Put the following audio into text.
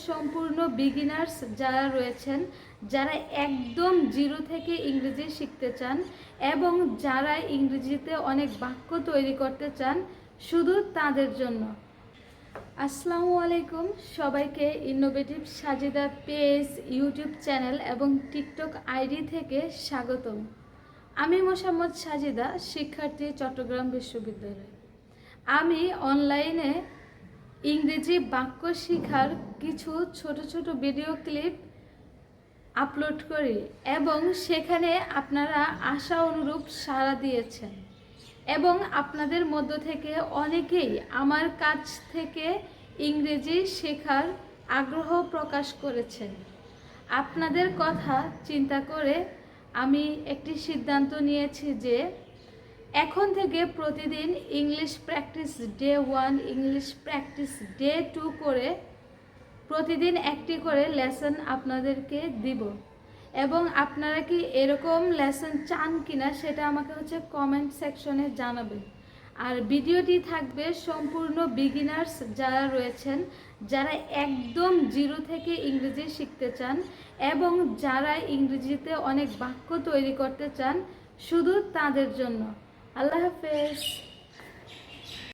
সম্পূর্ণ বিগিনার্স যারা রয়েছেন, যারা একদম জিরো থেকে ইংরেজি শিখতে চান এবং যারা ইংরেজিতে অনেক বাক্য তৈরি করতে চান, শুধু তাদের জন্য। আসসালামু আলাইকুম সবাইকে। Innovative Sajida page, YouTube channel এবং টিকটক আইডি থেকে স্বাগতম। আমি মোসাম্মদ সাজিদা, শিক্ষার্থী, চট্টগ্রাম বিশ্ববিদ্যালয়। আমি অনলাইনে ইংরেজি বাক্য শেখার কিছু ছোট ছোট ভিডিও ক্লিপ আপলোড করি এবং সেখানে আপনারা আশা অনুরূপ সাড়া দিয়েছেন এবং আপনাদের মধ্য থেকে অনেকেই আমার কাছ থেকে ইংরেজি শেখার আগ্রহ প্রকাশ করেছেন। আপনাদের কথা চিন্তা করে আমি একটি সিদ্ধান্ত নিয়েছি যে এখন থেকে প্রতিদিন English practice day 1, English practice day 2 করে প্রতিদিন একটি করে লেসন আপনাদেরকে দিব এবং আপনারা কি এরকম লেসন চান কিনা সেটা আমাকে কমেন্ট সেকশনে জানাবেন। আর ভিডিওটি থাকবে সম্পূর্ণ বিগিনার্স যারা রয়েছেন, যারা একদম জিরো থেকে ইংরেজি শিখতে চান এবং যারা ইংরেজিতে অনেক বাক্য তৈরি করতে চান, শুধু তাদের জন্য। আল্লাহ হাফেজ।